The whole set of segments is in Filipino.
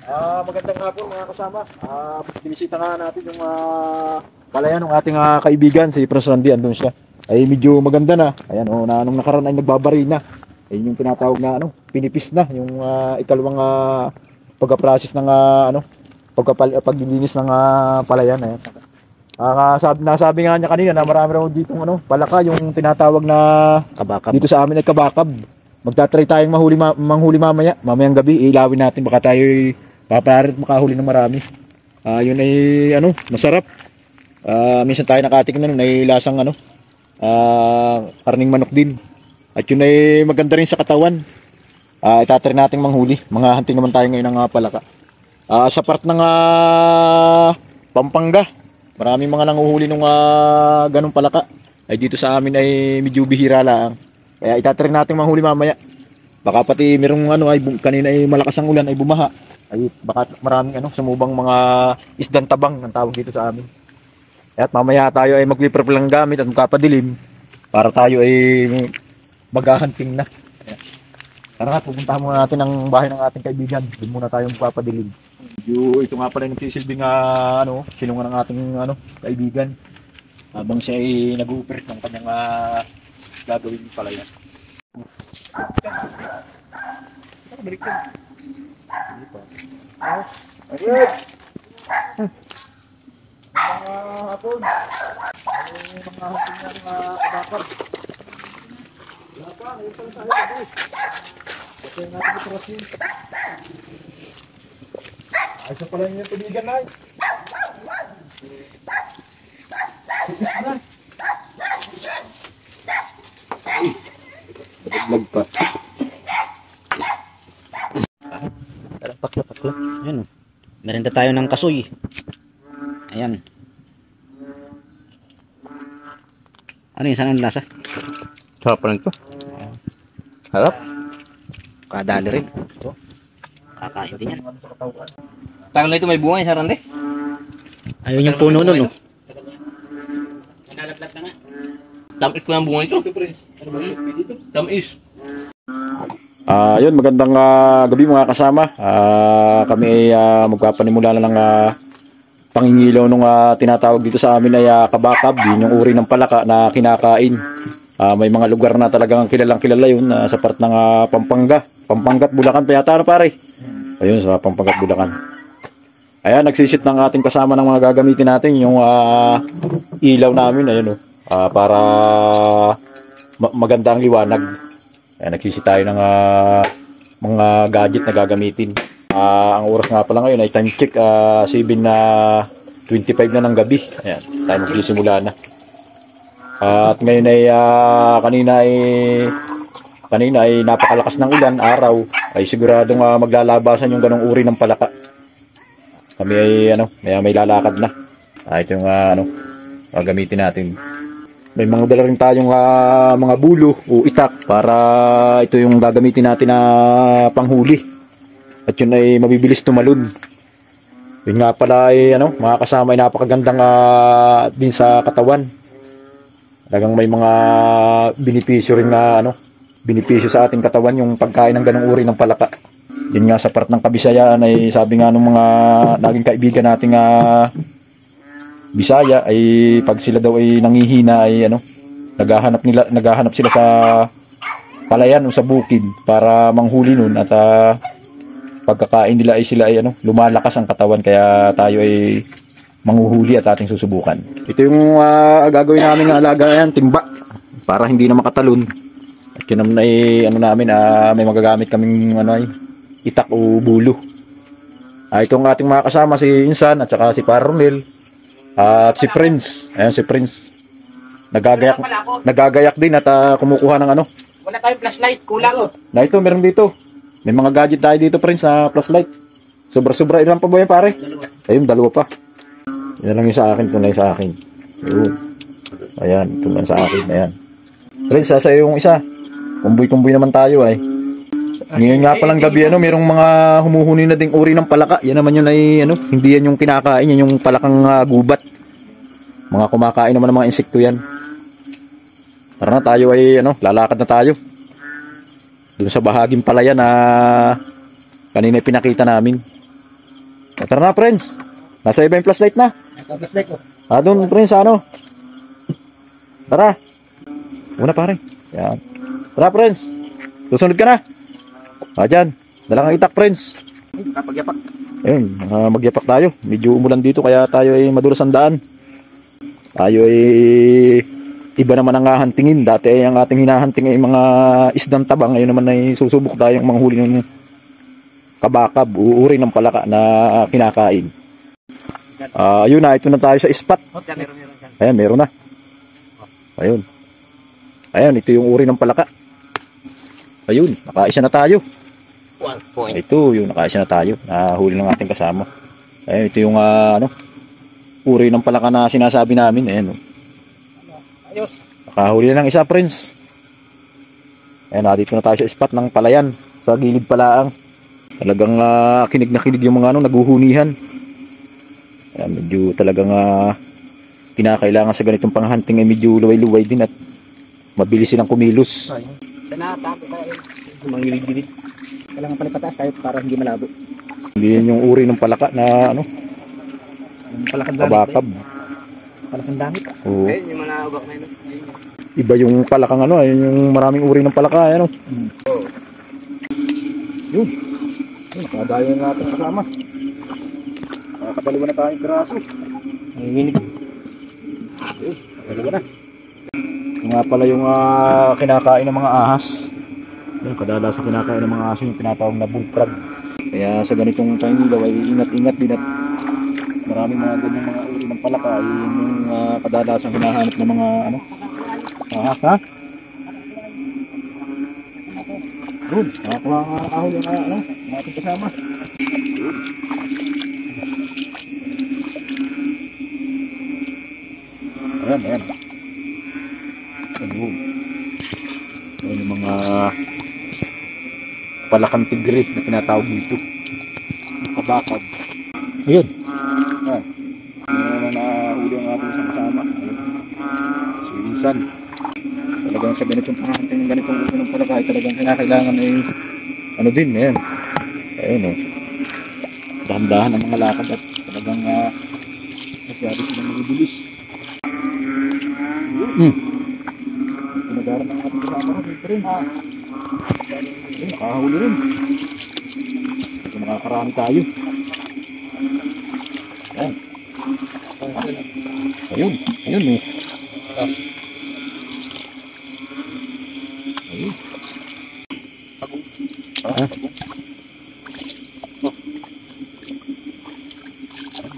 Magandang hapon mga kasama. Binisita nga natin yung palayan ng ating kaibigan, si Prince Randy. Andun siya. Ay medyo maganda na. Ayan, nung nakaraan ay nagbabari na. Ayun yung tinatawag na pinipis na. Yung ikalawang pagka-process ng paglilinis ng palayan. Ayan. Nasabi nga niya kanina na marami raw dito palaka, yung tinatawag na kabakab. Dito sa amin ay kabakab. Magtatry tayong manghuli mamayang gabi. Ilawin natin, baka tayo paparit makahuli ng marami. Yun ay masarap. Minsan tayo nakatikim na nun ay lasang karning manok din. At yun ay maganda rin sa katawan. Itatry nating manghuli. Mga hunting naman tayo ngayon ng palaka. Sa part ng Pampanga, maraming mga nanguhuli ng ganong palaka. Ay dito sa amin ay medyo bihira lang. Kaya itatry natin manghuli mamaya. Baka pati merong kanina ay malakas ang ulan ay bumaha. Ay baka maraming sumubang mga isdang tabang ang tawag dito sa amin. At mamaya tayo ay mag-prepare lang gamit at magpapadilim para tayo ay maghahunting na. Tara nga, pupuntahan muna natin ang bahay ng ating kaibigan. Doon muna tayo magpapadilim. Ito nga pala yung nagsisilbing silungan ng ating kaibigan. Habang siya ay nag-operate ng kanyang gagawin pala yan. Balik ka. Ayun! Mga hapon. Mga hapon niya mga kabakab. Wala pa, ngayon pa lang tayo gabi. Kasi natin ito rasin. Ayos na pala yung tubigan na. Tipis na. Naglag pa. Pakla. Ayan. Merenda tayo ng kasoy. Ayan. Ano yung saan ang lasa? Sarap pa rin ito. Harap. Kadali rin. Ito. Kakain din yan. Tagal na ito may bunga sa Rande. Ayun yung puno nun, no? Nalaglag na nga. Tamis ko ng bunga ito. Tamis. Yun, magandang gabi mga kasama. Kami ay magpapanimula na ng pangingilaw nung tinatawag dito sa amin ay kabakab. Yun yung uri ng palaka na kinakain. May mga lugar na talagang kilalang kilala yun sa part ng Pampanga. Pampanga at Bulacan pa yata pare. Ayun, sa Pampanga at Bulacan. Ayan, nagsisit ng ating kasama ng mga gagamitin natin. Yung ilaw namin, ayun para maganda ang liwanag. Ayan, nagsisit tayo ng mga gadget na gagamitin. Ang oras nga pala ngayon ay time check 7:25 na ng gabi. Ayan, tayo magsisimula na. At ngayon ay kanina ay napakalakas ng ulan, araw. Ay siguradong maglalabasan yung ganong uri ng palaka. Kami ay may lalakad na. Ito yung gagamitin natin. May mga dala rin tayong mga bulo o itak para ito yung gagamitin natin na panghuli. At yun ay mabibilis tumalon. Yun nga pala ay mga kasama ay napakagandang din sa katawan. Talagang may mga benepisyo rin benepisyo sa ating katawan yung pagkain ng ganong uri ng palaka. Yun nga sa part ng Kabisayaan ay sabi nga ng mga naging kaibigan nating Bisaya ay pag sila daw ay nangihina ay naghahanap sila sa palayan o sa bukid para manghuli nun at pagkakain nila ay sila ay lumalakas ang katawan, kaya tayo ay manghuhuli at ating susubukan. Ito yung gagawin namin ng alagayan, timba para hindi na makatalon. At yun naman ay namin may magagamit kaming itak o bulo. Itong ating mga kasama si Insan at saka si Parronel. At si Prince, ayan si Prince. Nagagayak din at kumukuha ng Wala tayong flashlight, kulang. Na ito, meron dito. May mga gadget tayo dito, Prince, sa flashlight. Sobra-sobra, ilan pa ba yan, pare? Ayun, dalawa pa. Yan lang yung sa akin, ito na yung sa akin. Ayun. Ayan, ito lang sa akin, ayan. Prince, sa yung isa. Kumboy-kumboy naman tayo ay. Ngayon nga palang gabi merong mga humuhuni na ding uri ng palaka. Yan naman yun ay hindi yan yung kinakain, yan yung palakang gubat. Mga kumakain naman ng mga insekto yan. Tara na, tayo ay lalakad na tayo. Doon sa bahaging palayan na kanina pinakita namin. Tara na, friends. Nasa iba yung flashlight na. Flashlight ko. Doon, friends, sa ano? Tara. Una, pare. Yan. Tara, friends. Susunod ka na. Dyan. Dala kang itak, friends. Kapagyapak. Ayun, magyapak tayo. Medyo umulan dito kaya tayo ay madulas ang daan. Tayo ay iba naman ang hahantingin. Dati ay ang ating hinahanting ay mga isdang taba. Ngayon naman ay susubok tayong manghuli ng kabakab, uuri ng palaka na kinakain. Ayun na, ito na tayo sa spot. Meron. Ayan, meron na. Ayun. Ayan, ito yung uri ng palaka. Ayun, nakaisa na tayo. 1 point. Ito, yung nakaisa na tayo. Nahuli ng ating kasama. Ayun, ito yung uri ng palaka na sinasabi namin. Ayan, Ayos. nakahuli na ng isa, friends. Ayan, dito na tayo sa spot ng palayan. Sa gilid palaang. Talagang kinig na kinig yung mga naguhunihan. Ayan, medyo talagang kinakailangan sa ganitong panghunting ay medyo luway-luway din at mabilis silang kumilos. Sana tapo tayo. Mangilid-gilid. Kailangan pala pataas tayo para hindi malabo. Hindi yan yung uri ng palaka na Palakang kabakab. Palakang damit. Oo. Ayun, yung mga ugak na yun. Iba yung palakang ayun yung maraming uri ng palaka. Yun. Yun, nakadayo na natin kasama. Nakakadalawa na tayong piraso. Nanginginig. Dalawa na. Yung nga pala yung kinakain ng mga ahas. Yung kadalasan kinakain ng mga ahas yung tinatawag na bullfrog. Kaya sa ganitong time daw ay ingat-ingat din at maraming mga ganyan mga uri ng palaka ay yung kadalasan hinahanap ng mga ahas, ha? Doon, nakakuha nga kahul yung natin kasama. Ayan. Ayun. Ayan yung mga palakang tigre na tinatawag dito. Kabakab. Ayun. Ayan. Ayan na nahuli ang ating isang kasama. Ayun. Si Rizal. Talagang sa ganitong pangahanting ng ganitong uri ng palaka ay talagang kinakailangan ay din, ayan. Ayun, dahan-dahan ang mga lakad at talagang masyado silang mabibilis. Pinagaran ng ating kasama dito rin. Ayun, nakahuli rin. Ito makakarami tayo. Ayan. Ayun. Ayun.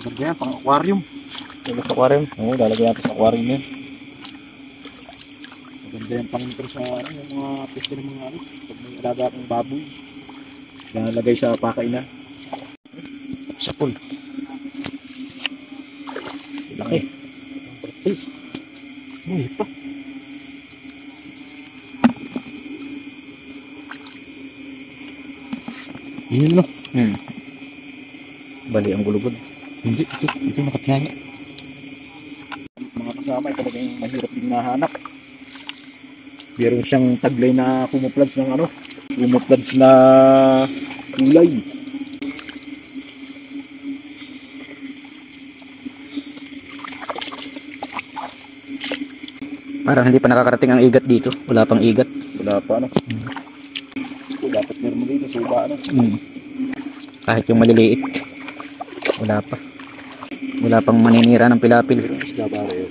Ganda yan, pang aquarium. Sa aquarium? Oo, lalagyan natin sa aquarium yan. Maganda yan pang intro sa yung mga peste ng mga pag may alaga akong baboy. Lalagay sa pakainan. Sa pool. Laki. Uy, pa. Yun no. Bali ang gulugod. Hindi, ito nakatiyaya. Mga kasama ay talagang mahirap din nahanap. Meron siyang taglay na camouflage ng camouflage na kulay. Parang hindi pa nakakarating ang igat dito. Wala pang igat. Wala pa dapat meron mo dito suba Kahit yung maliliit. Wala pa. Wala pang maninira ng pilapil. Isda pare yun.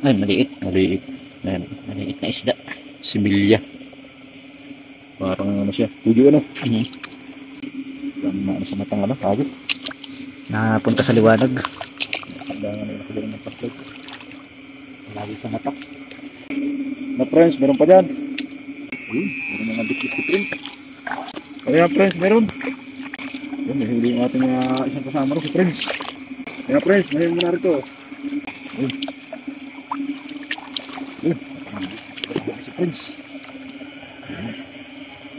Ay, maliit. Maliit. Ayan. Maliit na isda. Similya. Parang siya. Pugi sa matang hayop. Napunta sa liwanag. Kailangan na nakagaling ng paslit. Lagi sa mata. Na friends, meron pa dyan. Meron mga dikit-dikit rin. Kaya friends, meron. Yun, may huli yung ating isang kasama rin si friends. Kaya friends, may muna rito. Si friends.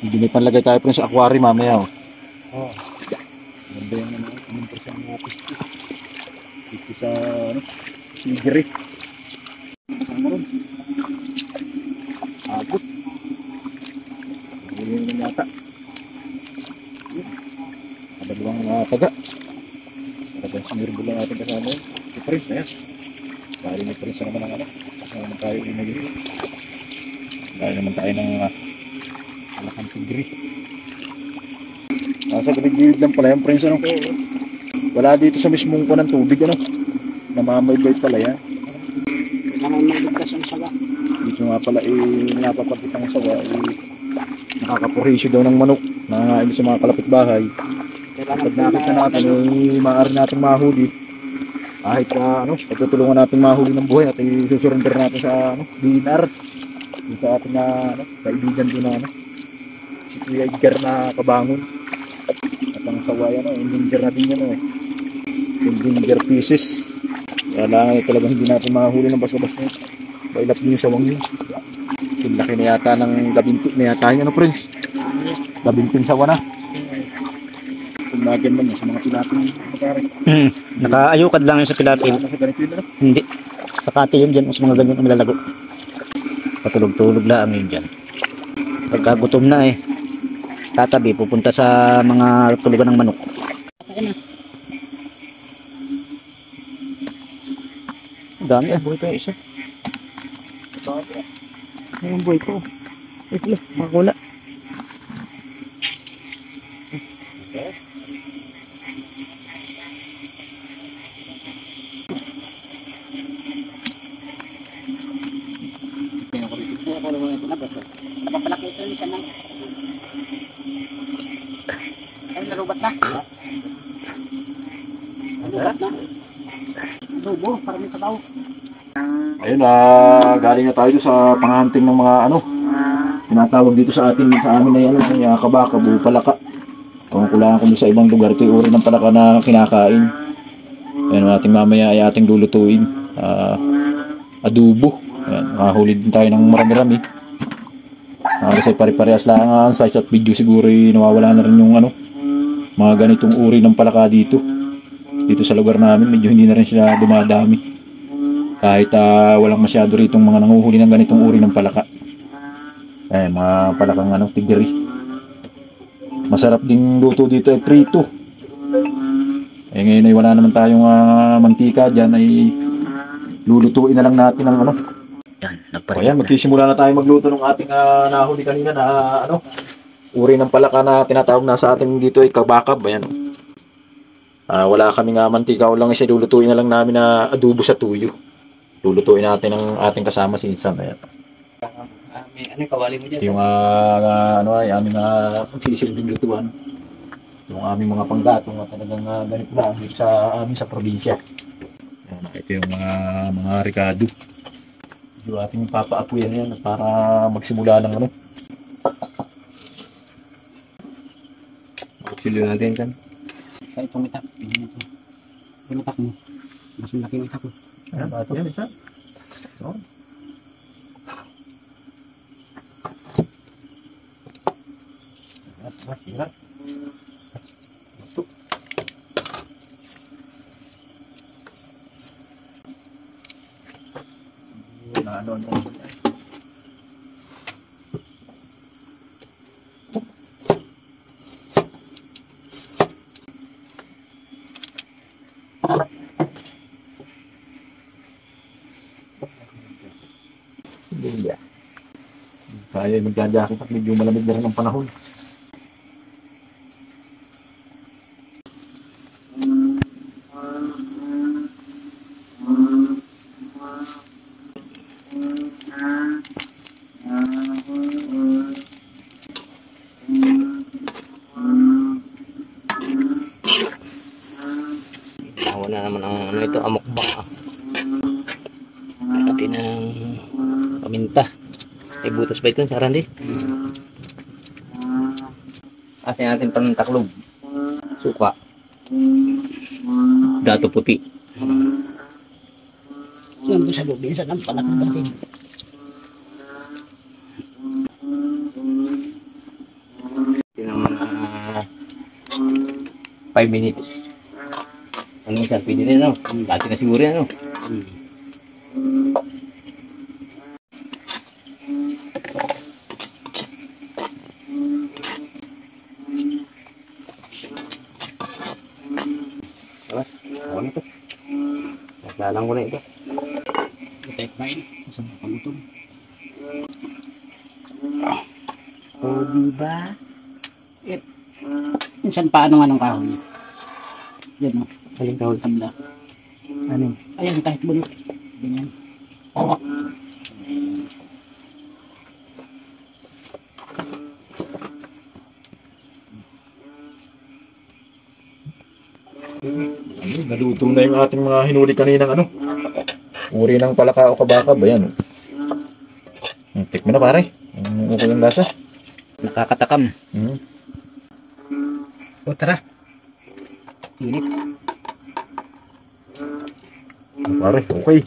Hindi may panlagay tayo friends sa aquarium mamaya. Ganda yung anong presang mga pisti. Pisti sa sigiri. Kasama rin. Abot. Huli yung yata. Dalawang taga. Talagang sinirbo lang natin kasama yun. Si Prince, ayan. Dahil may Prince naman ang ano. Kasama naman tayo yung nagiging. Dahil naman tayo ng malakang tigri. Nasa gilid lang pala yung Prince, ano. Wala dito sa mismong po ng tubig, ano. Namamaybay pala yan. Kailangan maligtas ang sawa. Dito nga pala napapapit ang sawa. Nakakapurisyo daw ng manok. Nangangain sa mga kalapit bahay. Pag nakita natin, maaari natin mahuli. Kahit pagtutulungan natin mahuli ng buhay at isusurrender natin sa DNR. Yung sa ating kaibigan doon na si Kuya Edgar na kabangon. At ang sawaya endanger na din yan endanger pieces. Kaya lang talagang hindi natin mahuli ng basta-basta. Bailap din yung sawang yun. Laki na yata ng gabintin na yata yun, Prince? Gabintin sawa na. Tumagan man sa mga tilapin magkari. Nakaayukad lang yun sa tilapil. Sa ganito yun, Hindi. Sa kati yun dyan, sa mga ganyan ang malalago. Patulog-tulog lang yun dyan. Pagka gutom na tatabi, pupunta sa mga tulugan ng manok. Dami buhay pa yung isa. Yung buhay ko. Wait lang, makakula. Napapalaki ito rin siya ng... Ay, narubat na. Narubat na. Subo, parang may sabaw. Ayun, galing na tayo sa panghunting ng mga tinatawag dito sa amin na kabaka, buo palaka. Kung kulangan kung sa ibang lugar, ito yung uri ng palaka na kinakain. Ayun, ating mamaya ay ating lulutuin. Adobo. Ayan, makahuli din tayo ng marami-rami. Kasi pare-parehas lang ang size at video, siguro nawawala na rin yung mga ganitong uri ng palaka dito. Dito sa lugar namin, medyo hindi na rin sila dumadami. Kahit walang masyado ritong mga nanguhuli ng ganitong uri ng palaka. Mga palakang tigri. Masarap ding luto dito ay prito. Ngayon ay wala naman tayong mantika dyan, ay lulutuin na lang natin ng Yan, Ayan, magsisimula na tayo magluto ng ating nahuli kanina na uri ng palaka na tinatawag na sa atin dito ay kabakab. Ayan. Wala kaming mantika, lang isa lulutuin na lang namin na adobo sa tuyo. Lulutuin natin ang ating kasama si Insan. Ayan. Ano yung kawali mo dyan? Yung ay aming magsisilbing lutuan. Yung aming mga panggatong at talagang ganit na sa amin sa probinsya. Ayan, ito yung mga ricado. Yung ating papaapuyan yan para magsimula ng Silo natin kan. Kaya itong itak. Yung itak mo. Mas malaki yung itak mo. Ayan, bato yan, Insan. Ingat. Hindi. Kaya magjajakit at medyo malamig na rin ang panahon. Wala naman ang ito, amokbang. Pati ng paminta. May butas ba ito? Saran di? Kasi natin pantaklob. Suka. Dato puti. Nandun sa loob, minsan ang palakang natin. Ito naman 5 minutes. Ano siya? Pwede rin, no? Dati na siguro yan, no? Ako na to. Nasalang ko na ito. Ito ay kain. Sa pagutom. O, diba? Minsan paano nga ng kahoy? Yan o. Aling kahoy. Tabla. Ano? Ayan, kahit bulok. Ganyan. Ayun, naluto na yung ating mga hinuli kaninang ano. Uri ng palaka o kabaka ba yan? Tikman na pare. Okay yung lasa. Nakakatakam. O tara. Init. Pare, okay.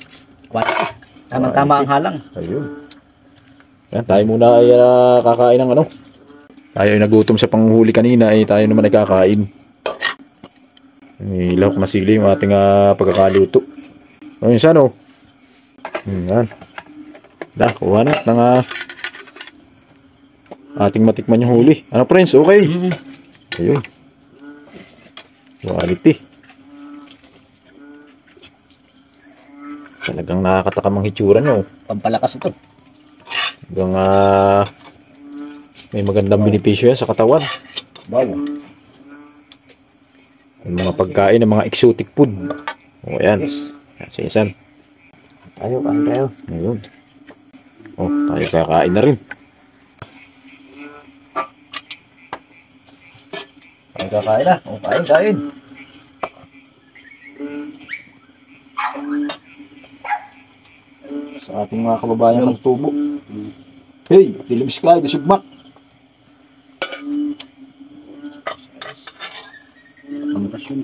Tamang-tama ang halang. Ayun. Yan, tayo muna ay kakain ng ano. Tayo ay nagutom sa panghuli kanina ay tayo naman ay kakain. May lahok na sili yung ating pagkakaluto. Ayun, saan o? Yan. Kuha na ng ating matikman yung huli. Ano friends, okay? Ayun. Quality. Talagang nakakatakam ang hitsura nyo. Pampalakas ito. Hanggang may magandang benepisyo yan sa katawan. Wow. Yung mga pagkain ng mga exotic food. O yan. Sinsan. Tayo, kain tayo. Ayun. O, tayo kakain na rin. Tayo kakain na. O, kain. Sa ating mga kababayan ng tubo. Hey, Dilibis Clyde, Sugmak. Ang pasyon.